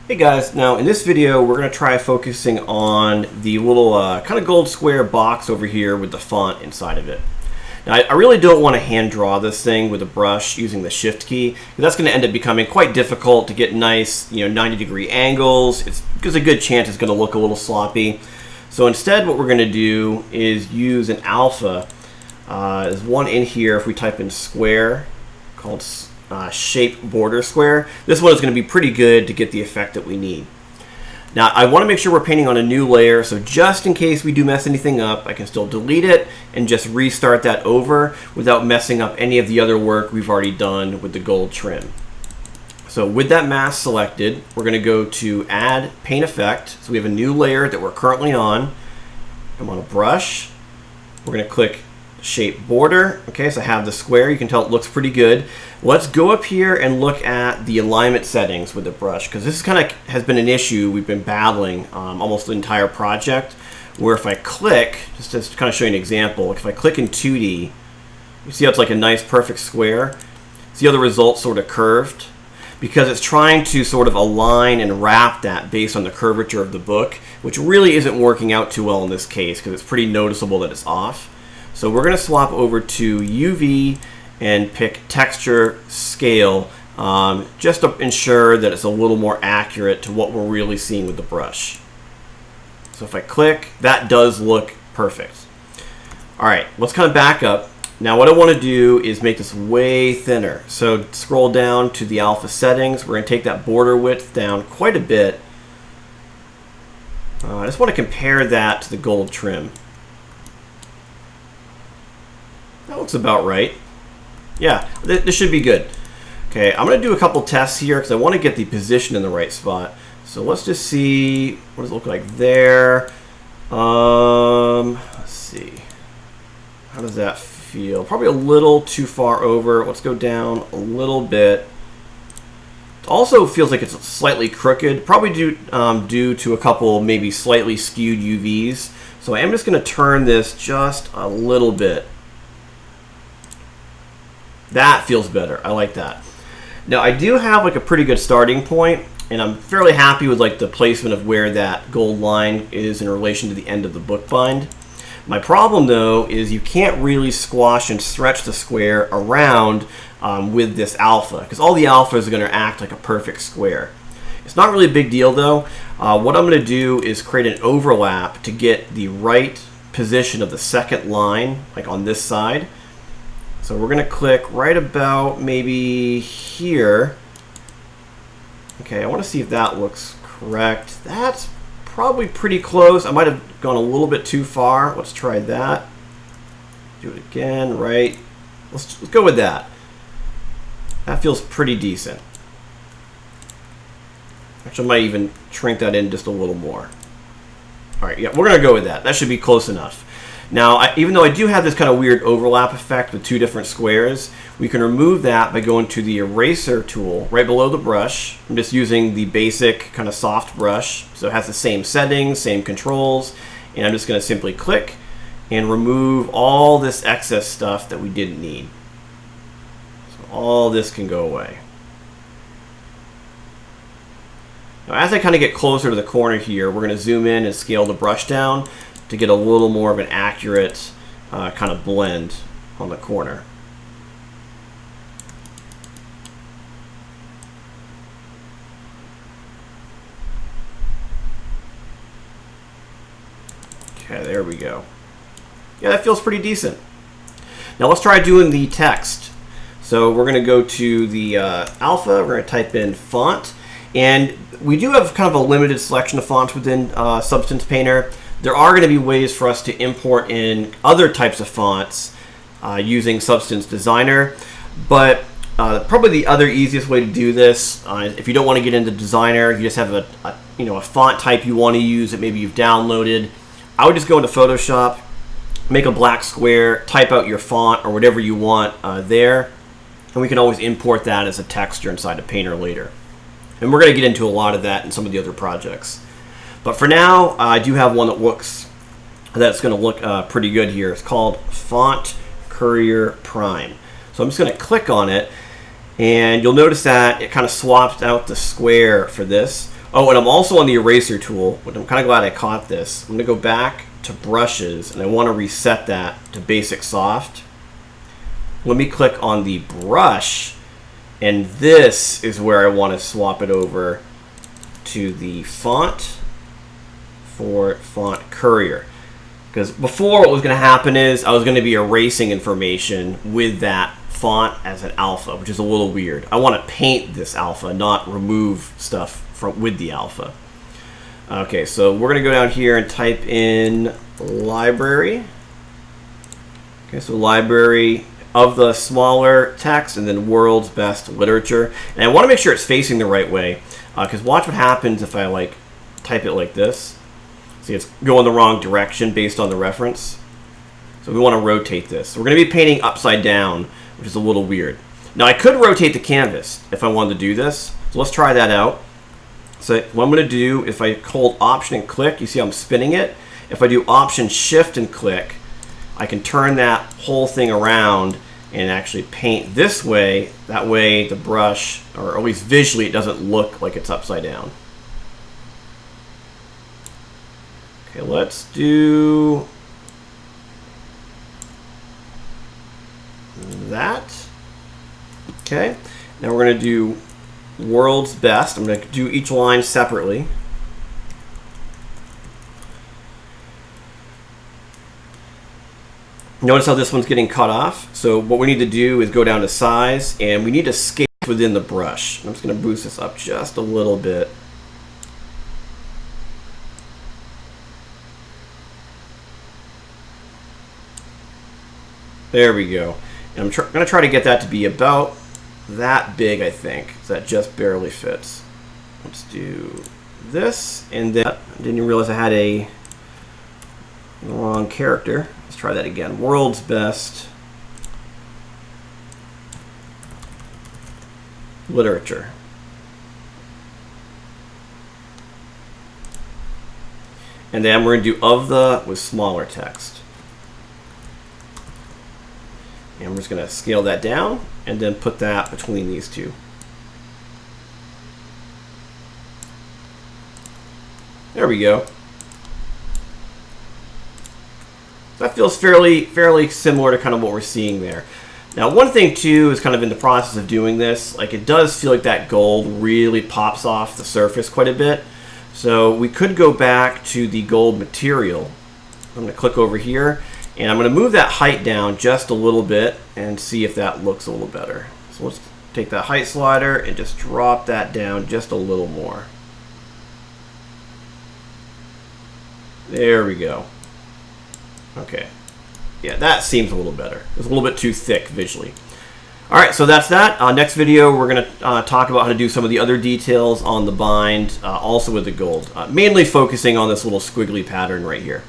Hey guys, now in this video we're going to try focusing on the little kind of gold square box over here with the font inside of it. Now I really don't want to hand draw this thing with a brush using the shift key, because that's going to end up becoming quite difficult to get nice 90-degree angles. There's a good chance it's going to look a little sloppy. So instead what we're going to do is use an alpha. There's one in here if we type in square called shape border square. This one is going to be pretty good to get the effect that we need. Now I want to make sure we're painting on a new layer, so just in case we do mess anything up, I can still delete it and just restart that over without messing up any of the other work we've already done with the gold trim. So with that mask selected, we're going to go to add paint effect. So we have a new layer that we're currently on. I'm on a brush. We're going to click shape border. Okay, so I have the square. You can tell it looks pretty good. Let's go up here and look at the alignment settings with the brush, because this kind of has been an issue we've been battling almost the entire project, where if I click, just to kind of show you an example, if I click in 2D, you see how it's like a nice perfect square? See how the result's sort of curved? Because it's trying to sort of align and wrap that based on the curvature of the book, which really isn't working out too well in this case, because it's pretty noticeable that it's off. So we're going to swap over to UV and pick texture scale, just to ensure that it's a little more accurate to what we're really seeing with the brush. So if I click, that does look perfect. All right, let's kind of back up. Now what I want to do is make this way thinner. So scroll down to the alpha settings. We're going to take that border width down quite a bit. I just want to compare that to the gold trim. That looks about right. Yeah, this should be good. Okay, I'm going to do a couple tests here because I want to get the position in the right spot. So let's just see what does it look like there. Let's see. How does that feel? Probably a little too far over. Let's go down a little bit. It also feels like it's slightly crooked, probably due to a couple maybe slightly skewed UVs. So I am just going to turn this just a little bit. That feels better. I like that. Now I do have like a pretty good starting point, and I'm fairly happy with like the placement of where that gold line is in relation to the end of the book bind. My problem though is you can't really squash and stretch the square around with this alpha, because all the alphas are going to act like a perfect square. It's not really a big deal though. What I'm going to do is create an overlap to get the right position of the second line, like on this side. So we're going to click right about maybe here. Okay, I want to see if that looks correct. That's probably pretty close. I might have gone a little bit too far. Let's try that. Do it again, right? Let's go with that. That feels pretty decent. Actually, I might even shrink that in just a little more. All right, yeah, we're going to go with that. That should be close enough. Now, even though I do have this kind of weird overlap effect with two different squares, we can remove that by going to the eraser tool right below the brush. I'm just using the basic kind of soft brush, so it has the same settings, same controls, and I'm just going to simply click and remove all this excess stuff that we didn't need. So all this can go away. Now, as I kind of get closer to the corner here, we're going to zoom in and scale the brush down to get a little more of an accurate kind of blend on the corner. Okay, there we go. Yeah, that feels pretty decent. Now let's try doing the text. So we're going to go to the alpha, we're going to type in font, and we do have kind of a limited selection of fonts within Substance Painter. There are going to be ways for us to import in other types of fonts using Substance Designer, but probably the other easiest way to do this, if you don't want to get into Designer, you just have a font type you want to use that maybe you've downloaded. I would just go into Photoshop, make a black square, type out your font or whatever you want there, and we can always import that as a texture inside of Painter later. And we're going to get into a lot of that in some of the other projects. But for now, I do have one that's going to look pretty good here. It's called Font Courier Prime. So I'm just going to click on it, and you'll notice that it kind of swaps out the square for this. Oh, and I'm also on the eraser tool, but I'm kind of glad I caught this. I'm going to go back to brushes, and I want to reset that to basic soft. Let me click on the brush, and this is where I want to swap it over to the font for Font Courier. Because before, what was going to happen is I was going to be erasing information with that font as an alpha, which is a little weird. I want to paint this alpha, not remove stuff with the alpha. Okay, so we're going to go down here and type in library. Okay, so library of the smaller text, and then world's best literature. And I want to make sure it's facing the right way, because watch what happens if I like type it like this. See, it's going the wrong direction based on the reference. So we want to rotate this. So we're going to be painting upside down, which is a little weird. Now I could rotate the canvas if I wanted to do this. So let's try that out. So what I'm going to do, if I hold Option and click, you see I'm spinning it. If I do Option, Shift, and click, I can turn that whole thing around and actually paint this way. That way the brush, or at least visually, it doesn't look like it's upside down. Okay, let's do that. Okay, now we're going to do world's best. I'm going to do each line separately. Notice how this one's getting cut off. So what we need to do is go down to size, and we need to scale within the brush. I'm just going to boost this up just a little bit. There we go. And I'm going to try to get that to be about that big, I think. So that just barely fits. Let's do this, and then I didn't realize I had the wrong character. Let's try that again. World's best literature. And then we're going to do of the with smaller text. And we're just going to scale that down and then put that between these two. There we go. That feels fairly similar to kind of what we're seeing there. Now, one thing too is kind of in the process of doing this, like it does feel like that gold really pops off the surface quite a bit. So we could go back to the gold material. I'm going to click over here, and I'm going to move that height down just a little bit and see if that looks a little better. So let's take that height slider and just drop that down just a little more. There we go. Okay. Yeah, that seems a little better. It's a little bit too thick visually. All right, so that's that. Next video, we're going to talk about how to do some of the other details on the bind, also with the gold, mainly focusing on this little squiggly pattern right here.